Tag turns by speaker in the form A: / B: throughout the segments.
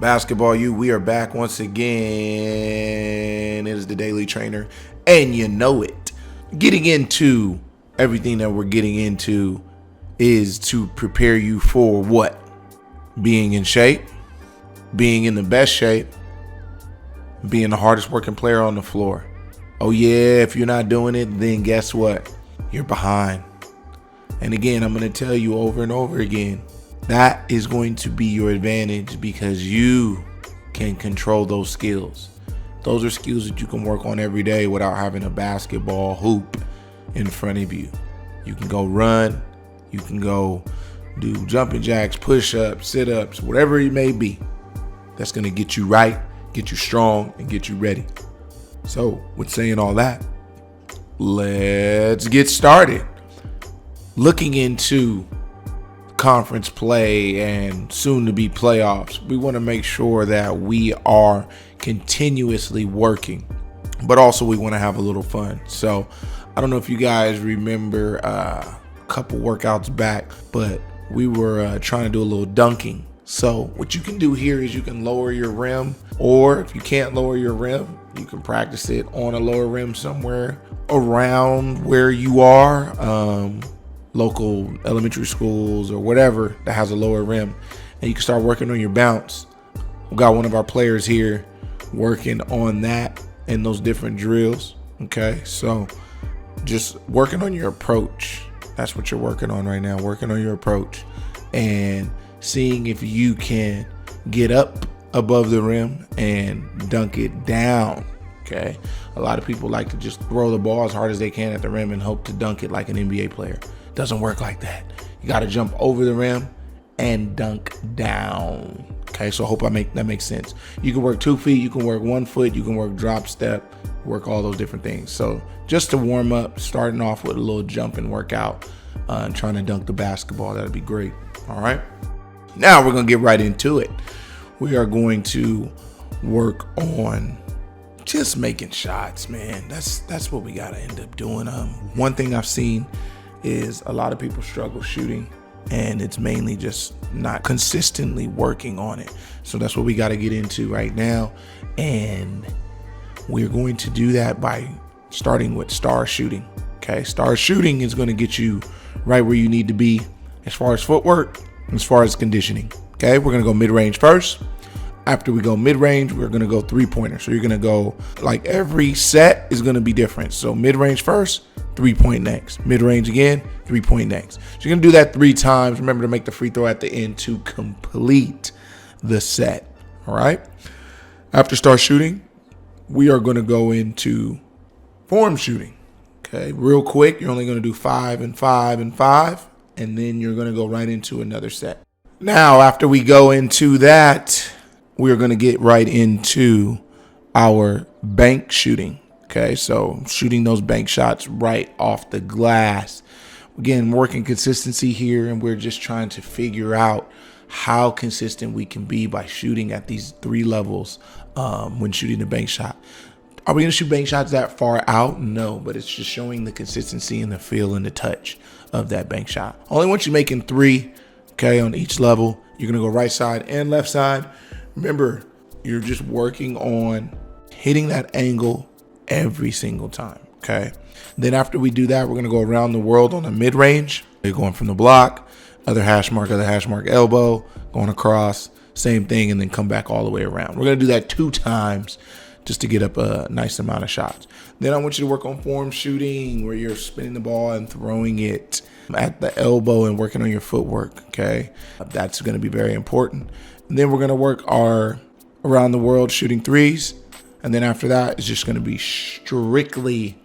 A: Basketball U, we are back once again. It is the Daily Trainer, and you know it. Getting into everything that we're getting into is to prepare you for what? Being in shape, being in the best shape, being the hardest working player on the floor. Oh yeah, if you're not doing it, then guess what? You're behind. And again, I'm going to tell you over and over again, that is going to be your advantage because you can control those skills. Those are skills that you can work on every day without having a basketball hoop in front of you. You can go run. You can go do jumping jacks, push-ups, sit-ups, whatever it may be. That's going to get you right, get you strong, and get you ready. So with saying all that, let's get started. Looking into conference play and soon to be playoffs, we want to make sure that we are continuously working, but also we want to have a little fun. So I don't know if you guys remember a couple workouts back, but we were trying to do a little dunking. So what you can do here is you can lower your rim, or if you can't lower your rim, you can practice it on a lower rim somewhere around where you are. Local elementary schools or whatever that has a lower rim, and you can start working on your bounce. We got one of our players here working on that and those different drills. Okay, so just working on your approach. That's what you're working on right now, working on your approach and seeing if you can get up above the rim and dunk it down. Okay, a lot of people like to just throw the ball as hard as they can at the rim and hope to dunk it like an NBA player. Doesn't work like that. You got to jump over the rim and dunk down. Okay, so I hope that makes sense. You can work 2 feet, you can work 1 foot, you can work drop step, work all those different things. So just to warm up, starting off with a little jumping workout and trying to dunk the basketball, that'd be great. All right. Now we're gonna get right into it. We are going to work on just making shots, man. That's what we gotta end up doing. One thing I've seen is a lot of people struggle shooting, and it's mainly just not consistently working on it. So that's what we got to get into right now, and we're going to do that by starting with star shooting. Okay, star shooting is going to get you right where you need to be as far as footwork, as far as conditioning. Okay, we're going to go mid-range first. After we go mid-range, we're going to go three-pointer. So you're going to go, like, every set is going to be different. So mid-range first, 3-point next. Mid-range again, 3-point next. So you're going to do that 3 times. Remember to make the free throw at the end to complete the set. All right? After start shooting, we are going to go into form shooting. Okay? Real quick, you're only going to do 5 and 5 and 5, and then you're going to go right into another set. Now, after we go into that, we're going to get right into our bank shooting. Okay, so shooting those bank shots right off the glass. Again, working consistency here, and we're just trying to figure out how consistent we can be by shooting at these 3 levels when shooting the bank shot. Are we going to shoot bank shots that far out? No, but it's just showing the consistency and the feel and the touch of that bank shot. Only once you're making 3, okay, on each level, you're going to go right side and left side. Remember, you're just working on hitting that angle every single time, okay? Then after we do that, we're going to go around the world on the mid-range. You're going from the block, other hash mark, elbow, going across, same thing, and then come back all the way around. We're going to do that 2 times just to get up a nice amount of shots. Then I want you to work on form shooting, where you're spinning the ball and throwing it at the elbow and working on your footwork, okay? That's going to be very important. And then we're going to work our around the world shooting 3s. And then after that, it's just going to be strictly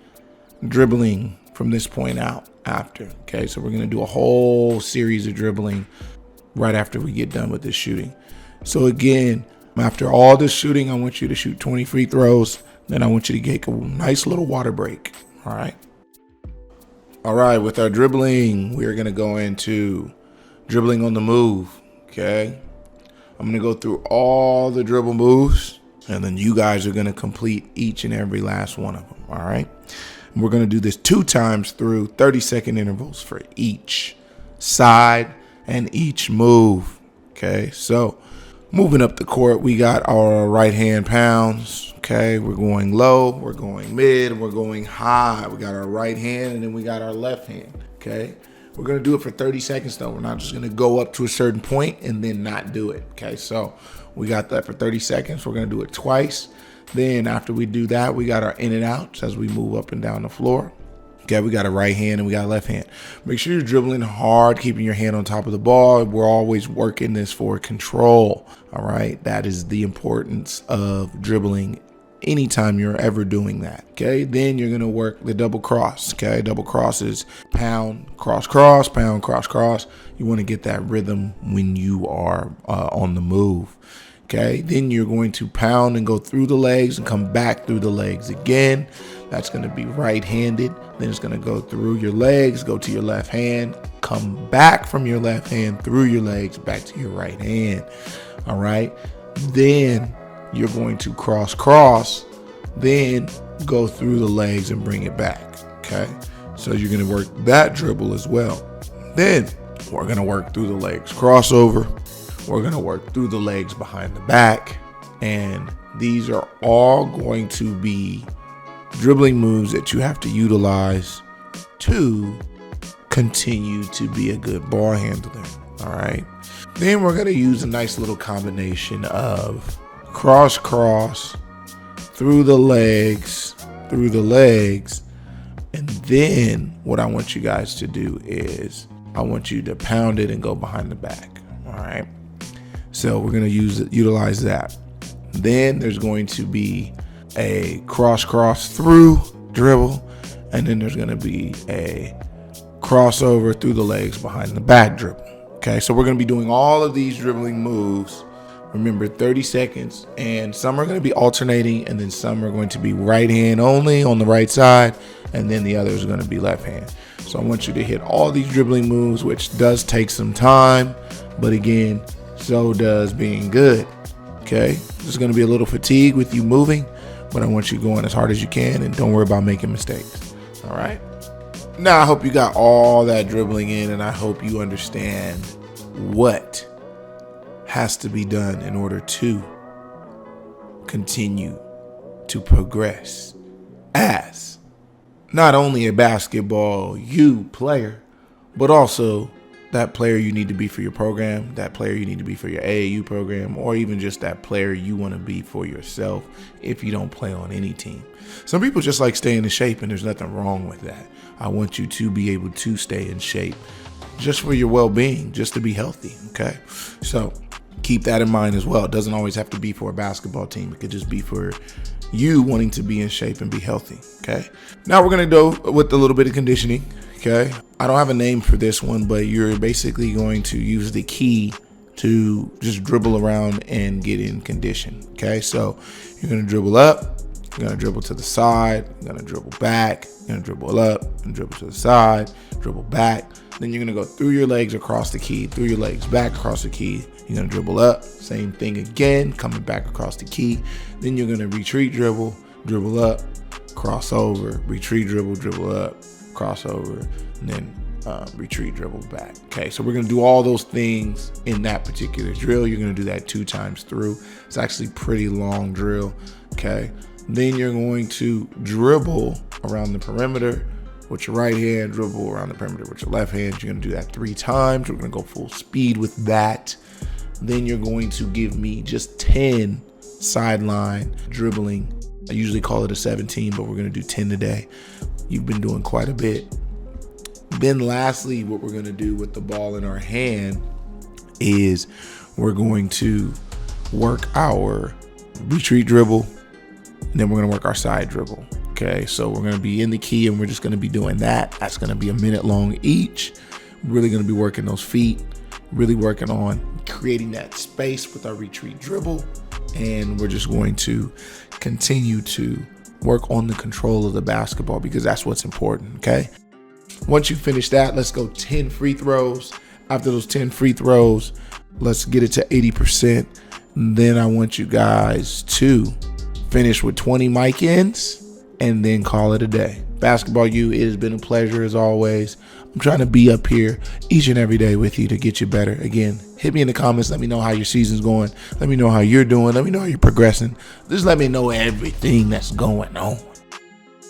A: dribbling from this point out after. Okay, so we're going to do a whole series of dribbling right after we get done with this shooting. So again, after all this shooting, I want you to shoot 20 free throws. Then I want you to get a nice little water break. All right. All right, with our dribbling, we're going to go into dribbling on the move. Okay, I'm going to go through all the dribble moves, and then you guys are going to complete each and every last one of them, all right? And we're going to do this 2 times through 30-second intervals for each side and each move, okay? So Moving up the court, we got our right hand pounds. Okay, we're going low, we're going mid, we're going high. We got our right hand and then we got our left hand. Okay, we're gonna do it for 30 seconds though. We're not just gonna go up to a certain point and then not do it. Okay, so we got that for 30 seconds. We're gonna do it twice. Then after we do that, we got our in and outs as we move up and down the floor. Okay, we got a right hand and we got a left hand. Make sure you're dribbling hard, keeping your hand on top of the ball. We're always working this for control. All right, that is the importance of dribbling anytime you're ever doing that. Okay, then you're gonna work the double cross. Okay, double cross is pound, cross, cross, pound, cross, cross. You want to get that rhythm when you are on the move. Okay, then you're going to pound and go through the legs and come back through the legs again. That's going to be right-handed. Then it's going to go through your legs, go to your left hand, come back from your left hand through your legs back to your right hand. All right, then you're going to cross, cross, then go through the legs and bring it back. Okay, so you're going to work that dribble as well. Then we're going to work through the legs crossover. We're going to work through the legs behind the back. And these are all going to be dribbling moves that you have to utilize to continue to be a good ball handler. All right. Then we're going to use a nice little combination of cross, cross, through the legs. And then what I want you guys to do is I want you to pound it and go behind the back. All right. So we're going to utilize that. Then there's going to be a cross through dribble. And then there's going to be a crossover through the legs behind the back dribble. Okay, so we're going to be doing all of these dribbling moves. Remember, 30 seconds. And some are going to be alternating. And then some are going to be right hand only on the right side. And then the others are going to be left hand. So I want you to hit all these dribbling moves, which does take some time. But again, so does being good. Okay, there's going to be a little fatigue with you moving, but I want you going as hard as you can and don't worry about making mistakes. All right. Now, I hope you got all that dribbling in, and I hope you understand what has to be done in order to continue to progress as not only a basketball player, but also that player you need to be for your program, that player you need to be for your AAU program, or even just that player you want to be for yourself if you don't play on any team. Some people just like staying in shape, and there's nothing wrong with that. I want you to be able to stay in shape just for your well-being, just to be healthy, okay? So keep that in mind as well. It doesn't always have to be for a basketball team. It could just be for you wanting to be in shape and be healthy, okay? Now we're going to go with a little bit of conditioning. Okay, I don't have a name for this one, but you're basically going to use the key to just dribble around and get in condition. Okay, so you're going to dribble up, you're going to dribble to the side, you're going to dribble back, you're going to dribble up and dribble to the side, dribble back. Then you're going to go through your legs across the key, through your legs back across the key. You're going to dribble up, same thing again, coming back across the key. Then you're going to retreat dribble, dribble up, cross over, retreat dribble, dribble up, crossover, and then retreat dribble back. Okay, so we're going to do all those things in that particular drill. You're going to do that 2 times through. It's actually a pretty long drill. Okay, then you're going to dribble around the perimeter with your right hand, dribble around the perimeter with your left hand. You're going to do that 3 times. We're going to go full speed with that. Then you're going to give me just 10 sideline dribbling. I usually call it a 17, but we're going to do 10 today. You've been doing quite a bit. Then lastly, what we're going to do with the ball in our hand is we're going to work our retreat dribble, and then we're going to work our side dribble. Okay, so we're going to be in the key and we're just going to be doing that. That's going to be a minute long each. Really going to be working those feet, really working on creating that space with our retreat dribble. And we're just going to continue to work on the control of the basketball because that's what's important, okay? Once you finish that, let's go 10 free throws. After those 10 free throws, let's get it to 80%. And then I want you guys to finish with 20 mic ins and then call it a day. Basketball U, it has been a pleasure as always. I'm trying to be up here each and every day with you to get you better. Again, hit me in the comments. Let me know how your season's going. Let me know how you're doing. Let me know how you're progressing. Just let me know everything that's going on.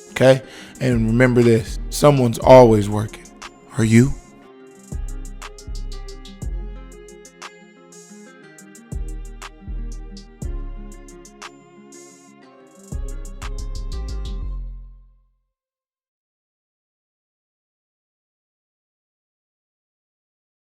A: Okay? And remember this, someone's always working. Are you?